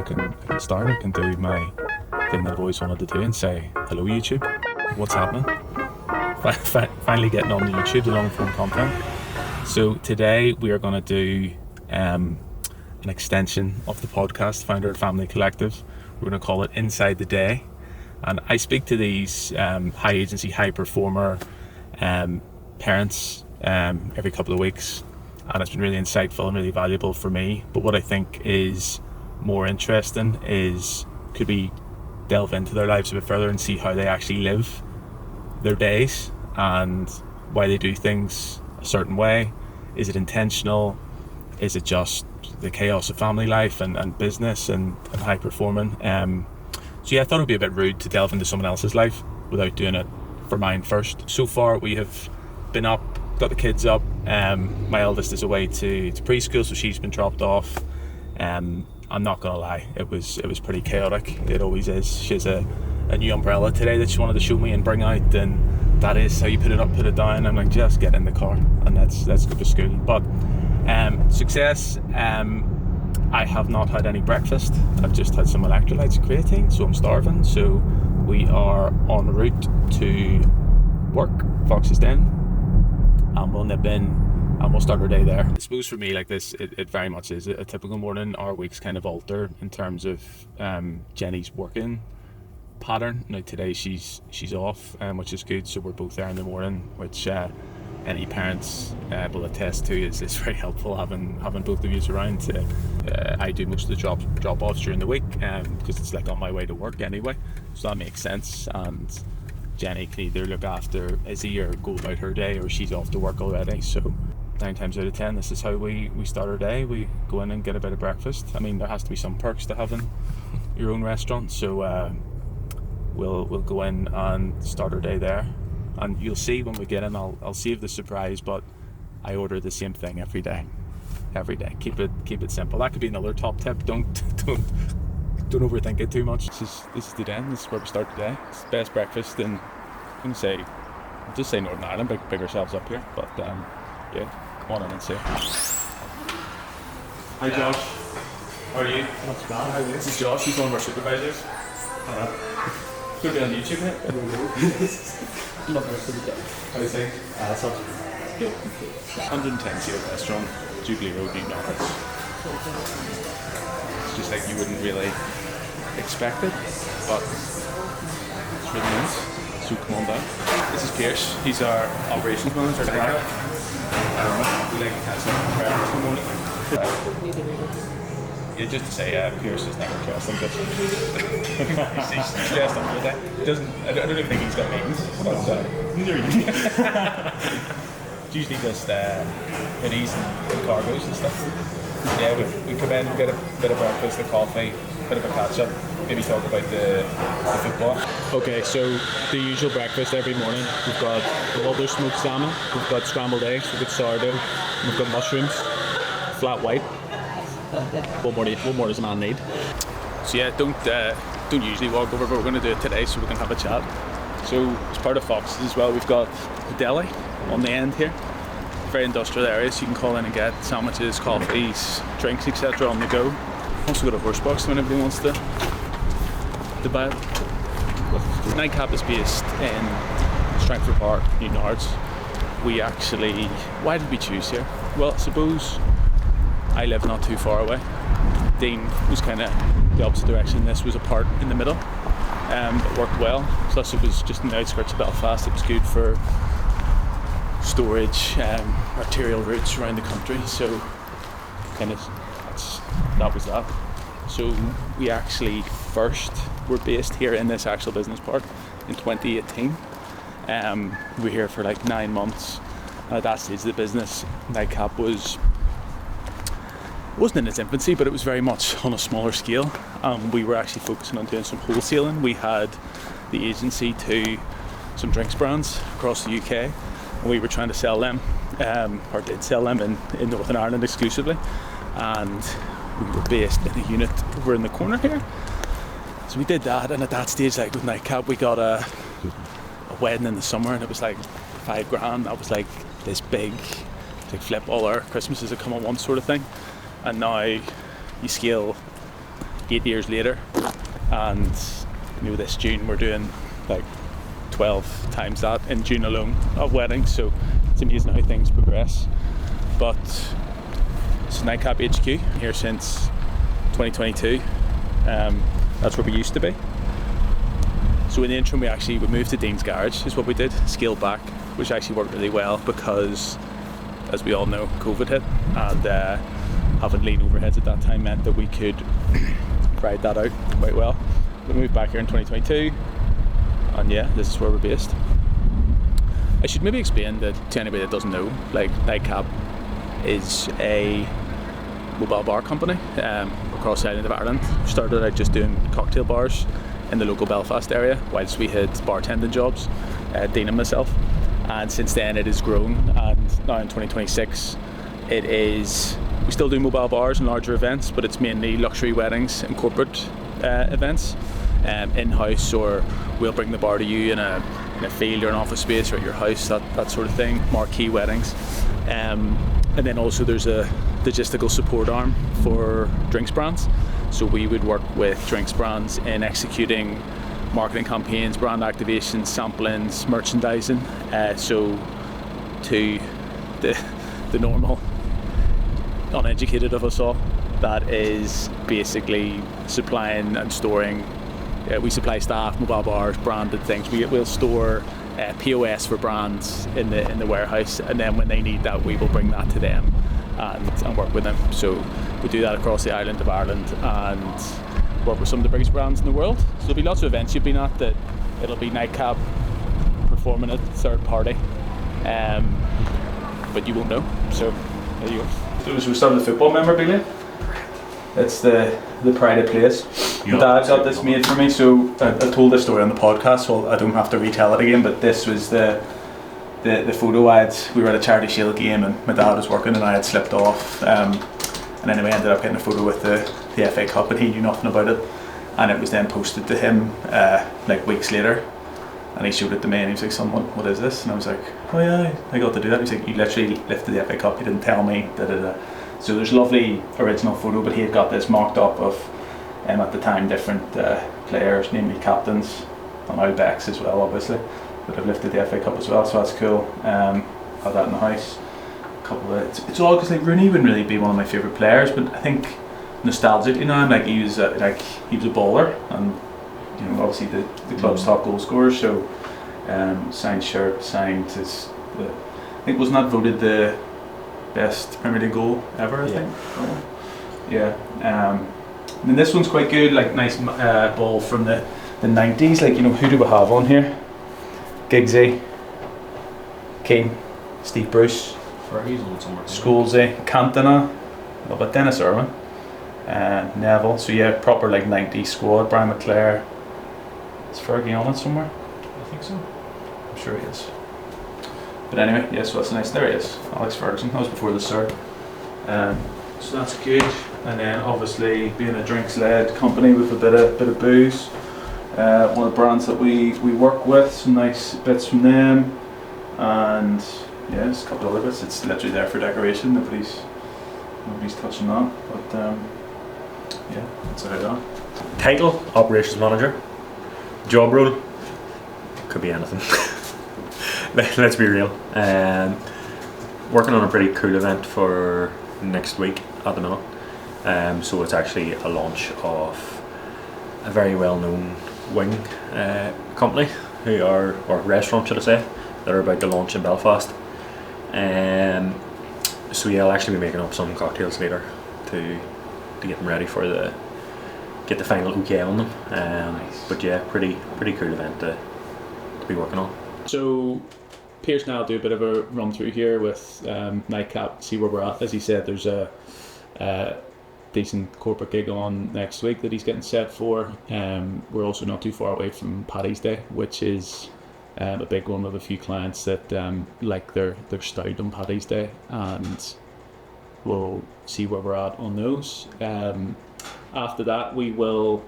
I can start. I can do my thing that I've always wanted to do and say, hello YouTube, what's happening? Finally getting on the YouTube, the long form content. So today we are going to do an extension of the podcast, Founder and Family Collective. We're going to call it Inside the Day. And I speak to these high agency, high performer parents every couple of weeks. And it's been really insightful and really valuable for me. But what I think is more interesting is, could we delve into their lives a bit further and see how they actually live their days and why they do things a certain way? Is it intentional? Is it just the chaos of family life and business and high performing? So yeah, I thought it would be a bit rude to delve into someone else's life without doing it for mine first. So far we have been up, got the kids up. My eldest is away to preschool, so she's been dropped off. I'm not gonna lie, it was pretty chaotic. It always is. She has a new umbrella today that she wanted to show me and bring out, and that is how you put it up, put it down. I'm like, just get in the car and let's go to school. But success. I have not had any breakfast. I've just had some electrolytes and creatine, so I'm starving. So we are en route to work, Fox's Den, and we'll nip in and we'll start our day there. I suppose for me, like this, it very much is a typical morning. Our weeks kind of alter in terms of Jenny's working pattern. Now today she's off, which is good, so we're both there in the morning, which any parents will attest to is very helpful having both of you around. I do most of the drop-offs during the week because it's like on my way to work anyway, so that makes sense. And Jenny can either look after Izzy or go about her day, or she's off to work already. So 9 times out of 10, this is how we start our day. We go in and get a bit of breakfast. I mean, there has to be some perks to having your own restaurant, so we'll go in and start our day there. And you'll see when we get in, I'll save the surprise, but I order the same thing every day. Keep it simple. That could be another top tip. Don't overthink it too much. This is the den. This is where we start the day. It's the best breakfast in, I'll just say Northern Ireland. Big ourselves up here, but yeah, come on in and see. Hi Josh, how are you? Not too bad, how are you? This is Josh. He's one of our supervisors. Could be on YouTube, mate. Nothing else to do. How do you think? That's up. Good. 110 seat restaurant, Jubilee Road, Newmarket. It's just like you wouldn't really expect it, but it's really nice. So come on down. This is Pierce. He's our operations manager. We like to catch up this morning. Yeah, just to say, Pierce is never dressed like this. He's dressed up for the day. I don't even think he's got meetings. Neither are you. It's usually just hoodies and cargos and stuff. Yeah, we come in, get a bit of breakfast, a coffee, bit of a catch up, maybe talk about the football. Okay, so the usual breakfast every morning. We've got Walder smoked salmon, we've got scrambled eggs, we've got sourdough, we've got mushrooms, flat white. What more does a man need? So yeah, don't usually walk over, but we're going to do it today so we can have a chat. So as part of Fox's as well, we've got a deli on the end here. Very industrial area, so you can call in and get sandwiches, coffees, drinks, etc. on the go. Also got a horse box when anybody wants to buy it. Nightcap is based in Strangford Park, Newton Arts. Why did we choose here? Well, I suppose I live not too far away. Dean was kind of the opposite direction. This was a part in the middle. It worked well. Plus it was just in the outskirts of Belfast. It was good for storage, arterial routes around the country. So kind of that was that. So we actually first were based here in this actual business park in 2018. We were here for like 9 months. At that stage of the business, Nightcap wasn't in its infancy, but it was very much on a smaller scale. We were actually focusing on doing some wholesaling. We had the agency to some drinks brands across the UK, and we were trying to sell them, or did sell them in Northern Ireland exclusively. And we were based in a unit over in the corner here. So we did that, and at that stage, like with Nightcap, we got a wedding in the summer, and it was like $5,000. That was like this big, like flip all our Christmases that come on one sort of thing. And now you scale 8 years later, and this June we're doing like 12 times that in June alone of weddings, so it's amazing how things progress. But it's Nightcap HQ here since 2022. That's where we used to be. So in the interim we moved to Dean's Garage is what we did, scaled back, which actually worked really well because, as we all know, COVID hit, and having lean overheads at that time meant that we could ride that out quite well. We moved back here in 2022, and yeah, this is where we're based. I should maybe explain that to anybody that doesn't know, like Nightcap is a mobile bar company across the island of Ireland. We started out just doing cocktail bars in the local Belfast area whilst we had bartending jobs, Dean and myself, and since then it has grown, and now in 2026 we still do mobile bars and larger events, but it's mainly luxury weddings and corporate events in-house, or we'll bring the bar to you in a field or an office space or at your house, that sort of thing, marquee weddings. And then also there's a logistical support arm for drinks brands. So we would work with drinks brands in executing marketing campaigns, brand activations, samplings, merchandising. So to the normal uneducated of us all, that is basically supplying and storing. We supply staff, mobile bars, branded things. We'll store POS for brands in the warehouse, and then when they need that, we will bring that to them and work with them. So we do that across the island of Ireland and work with some of the biggest brands in the world. So there'll be lots of events you've been at that it'll be Nightcap performing at third party, but you won't know. So there you go. So we started the football memorabilia. It's the pride of place. Dad got this made for me, so I told this story on the podcast, so I don't have to retell it again, but this was the photo we were at a charity shield game and my dad was working and I had slipped off, and anyway I ended up getting a photo with the FA Cup, and he knew nothing about it, and it was then posted to him like weeks later, and he showed it to me and he was like, "Son, what is this?" And I was like, "Oh yeah, I got to do that." He was like, "You literally lifted the FA Cup, you didn't tell me." So there's a lovely original photo, but he had got this mocked up of at the time different players, namely captains, and now backs as well obviously, that have lifted the FA Cup as well, so that's cool. Have that in the house. It's all because like Rooney wouldn't really be one of my favourite players, but I think nostalgically now, like he was a bowler, and obviously the club's top goal scorer. So signed shirt, signed his. I think wasn't that voted the best Premier League goal ever? I think. Yeah. And then this one's quite good, like nice ball from the 90s. Like who do we have on here? Giggsy, Keane, Steve Bruce, Fergie's on somewhere. Schoolsy, Cantona, but Dennis Irwin, Neville. So yeah, proper like 90s squad. Brian McClare. Is Fergie on it somewhere? I think so. I'm sure he is. But anyway, yeah, so that's nice. There he is, Alex Ferguson. That was before the start. So that's good. And then obviously being a drinks-led company with a bit of booze, one of the brands that we work with, some nice bits from them, and yeah, just a couple of other bits. It's literally there for decoration. Nobody's touching that. But yeah, that's how I done. Title: Operations Manager. Job role: could be anything. Let's be real. Working on a pretty cool event for next week at the minute. So it's actually a launch of a very well-known wing company or restaurant, should I say, that are about to launch in Belfast. So yeah, I'll actually be making up some cocktails later to get them ready for get the final okay on them. Nice. But yeah, pretty cool event to be working on. So Pierce and I'll do a bit of a run through here with Nightcap, see where we're at. As he said, there's a decent corporate gig on next week that he's getting set for. We're also not too far away from Paddy's Day, which is a big one with a few clients that like their stout on Paddy's Day, and we'll see where we're at on those. After that, we will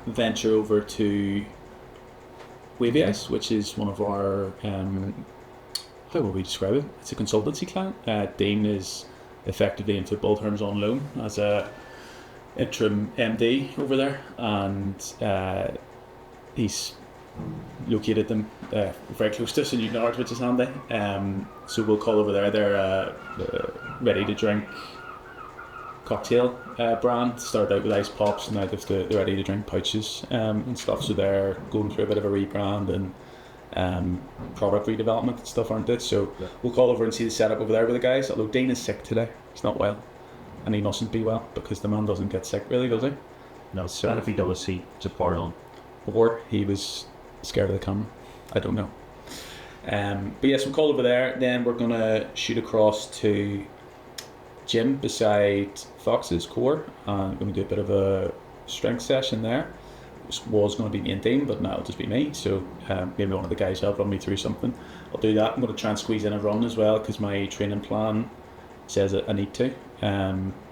venture over to Wavy Ice, which is one of our how will we describe it? It's a consultancy client. Dean is effectively in football terms on loan as a interim MD over there, and he's located them very close to us in Newton Arts, which is handy. So we'll call over there. They're ready to drink cocktail brand. Started out with ice pops, and now they've the ready to drink pouches and stuff. So they're going through a bit of a rebrand and product redevelopment and stuff, aren't they? So we'll call over and see the setup over there with the guys. Although Dean is sick today, he's not well, and he mustn't be well because the man doesn't get sick really, does he? No, so if he does, he support on. Or he was scared of the camera. I don't know. But yes, we'll call over there. Then we're gonna shoot across to gym beside Fox's core, and we're gonna do a bit of a strength session there. This was going to be me and Dean, but now it'll just be me. So maybe one of the guys will run me through something. I'll do that. I'm going to try and squeeze in a run as well because my training plan says that I need to.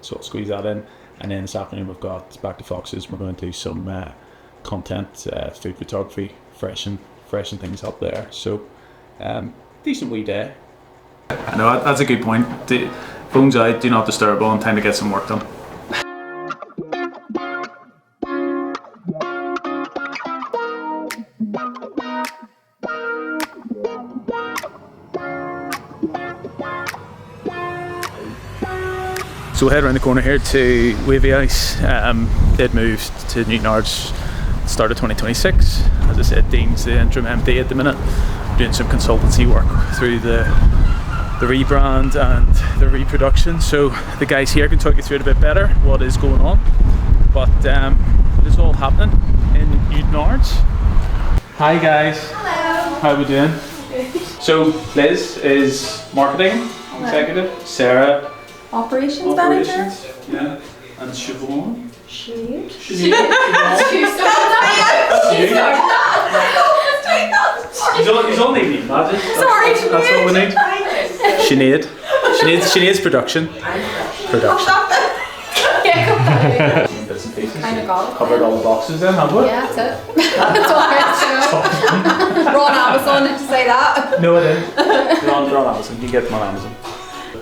So I'll squeeze that in. And then this afternoon we've got back to Fox's. We're going to do some content, food photography, freshen things up there. So decent wee day. I know that's a good point. The phones out, do not disturb, on time to get some work done. So we'll head around the corner here to Wavy Ice. They'd moved to Newton Arts start of 2026. As I said, Dean's the interim MD at the minute, doing some consultancy work through the rebrand and the reproduction. So the guys here can talk you through it a bit better, what is going on. But it is all happening in Newton Arts. Hi guys. Hello. How are we doing? Good. So Liz is marketing executive, Sarah Operations operations, yeah, and Siobhan. Sinead. Sinead. He's all need magic. Sorry, that's what we need. Sinead. Sinead's production. Bits and pieces. Kind of got it. Covered all the boxes then, have we? Yeah, that's it. That's all I have to know. We're on Amazon, did you say that? No, I didn't. They're on Amazon. You can get them on Amazon.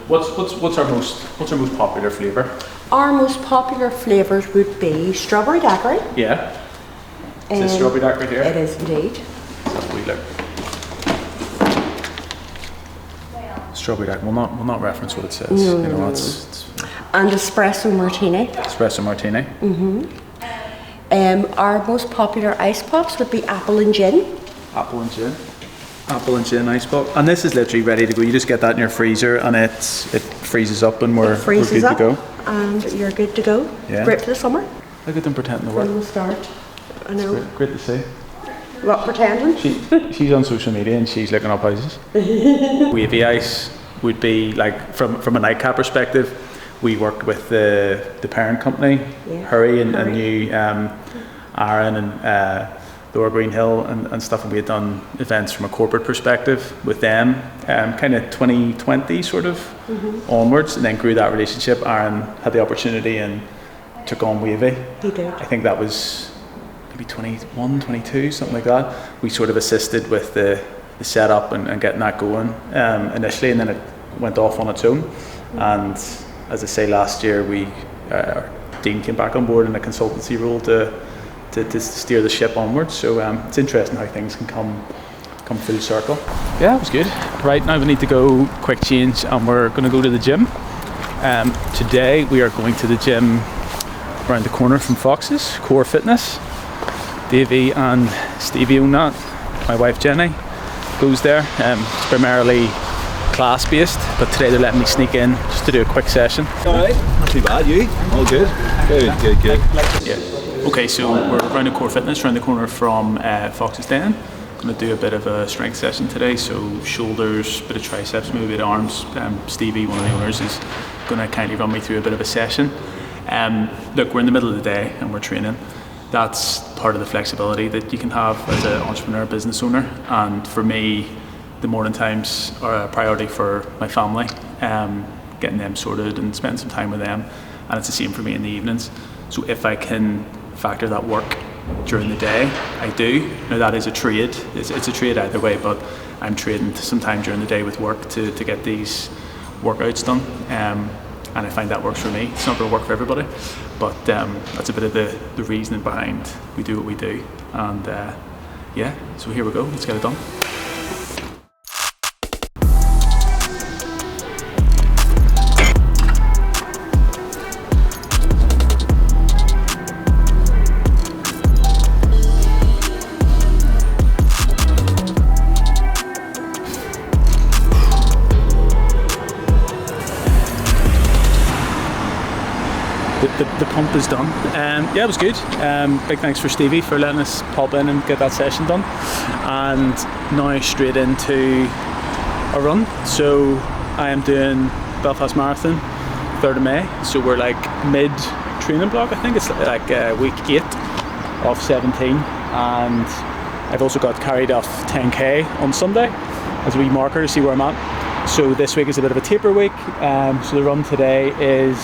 What's our most popular flavour? Our most popular flavours would be strawberry daiquiri. Yeah. Is this strawberry daiquiri here? It is indeed. Let's have a wee look. Strawberry daiquiri. We'll not reference what it says. No, you know, no. it's And espresso martini. espresso martini. Our most popular ice pops would be apple and gin. Apple and gin. Apple and gin ice pop. And this is literally ready to go. You just get that in your freezer and it freezes up and we're Freezes good up to go. and you're good to go. Yeah. Great for the summer. Look at them pretending to work. From the start. I know. Great to see. What, pretending? She's on social media and she's looking up houses. Wavy Ice would be like from a nightcap perspective. We worked with the parent company, Yeah. Hurry and Hurry. knew Aaron and Laura Greenhill and stuff, and we had done events from a corporate perspective with them, kind of 2020 sort of onwards, and then grew that relationship. Aaron had the opportunity and took on Wavy. He did. I think that was maybe 21, 22, something like that. We sort of assisted with the setup and getting that going initially, and then it went off on its own. And as I say, last year Dean came back on board in a consultancy role to steer the ship onwards. So it's interesting how things can come full circle. Yeah, it was good. Right, now we need to go quick change and we're going to go to the gym. Today we are going to the gym around the corner from Fox's, Core Fitness. Davey and Stevie own that. My wife Jenny goes there. It's primarily class based, but today they're letting me sneak in just to do a quick session. Alright, not too bad, you? All good? Good. Yeah. Okay, so we're around the Core Fitness, around the corner from Fox's Den. Going to do a bit of a strength session today, so shoulders, bit of triceps, maybe a bit of arms. Stevie, one of the owners, is going to kindly run me through a bit of a session. Look, we're in the middle of the day and we're training. That's part of the flexibility that you can have as an entrepreneur, business owner. And for me, the morning times are a priority for my family, getting them sorted and spending some time with them. And it's the same for me in the evenings. So if I can factor that work during the day, I do. Now that is a trade. It's a trade either way, but I'm trading some time during the day with work to get these workouts done. and I find that works for me. It's not going to work for everybody, but that's a bit of the reasoning behind we do what we do. And yeah, so here we go. Let's get it done. The pump is done. Yeah, it was good. Big thanks for Stevie for letting us pop in and get that session done. And now straight into a run. So I am doing Belfast Marathon, 3rd of May. So we're like mid training block, I think. It's like week 8 of 17. And I've also got carried off 10k on Sunday as a wee marker to see where I'm at. So this week is a bit of a taper week. So the run today is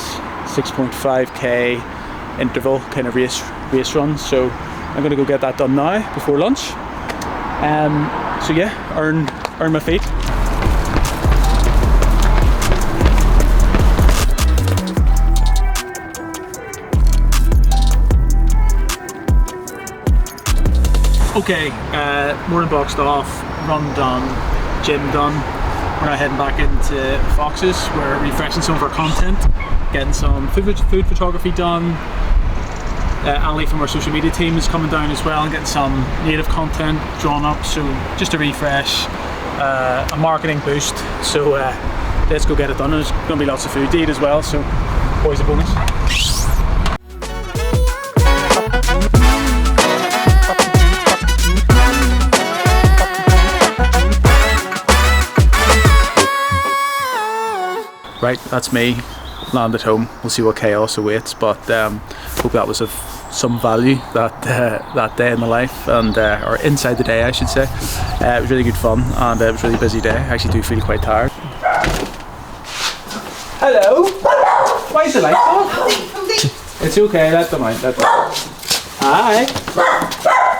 6.5k interval kind of race run, so I'm going to go get that done now before lunch. So yeah, earn my feet. Okay, morning boxed off, run done, gym done. We're now heading back into Fox's. We're refreshing some of our content, getting some food photography done. Ali from our social media team is coming down as well and getting some native content drawn up. So just a refresh, a marketing boost. So let's go get it done. There's going to be lots of food to eat as well, so always a bonus. Right, that's me, landed home. We'll see what chaos awaits, but hope that was of some value that day in the life, and or inside the day I should say. It was really good fun, and it was a really busy day. I actually do feel quite tired. Hello! Why is the light off? It's okay, let them out, let them out. Hi!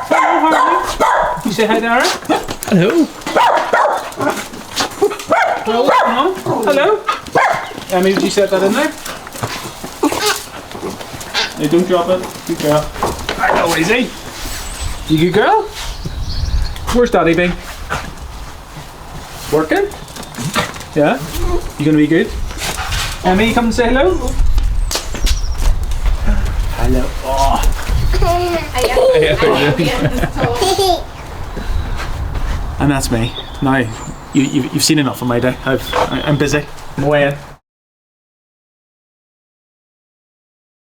Hello, how are you? You say hi, Dara? Hello! Hello? Emmy, did you set that in there? Hey, don't drop it. Good girl. I know, easy. You good girl? Where's Daddy been? Working? Yeah? You gonna be good? Emmy, you come and say hello? Hello. Oh. And that's me. Now, you've seen enough of my day. I'm busy. I'm away in.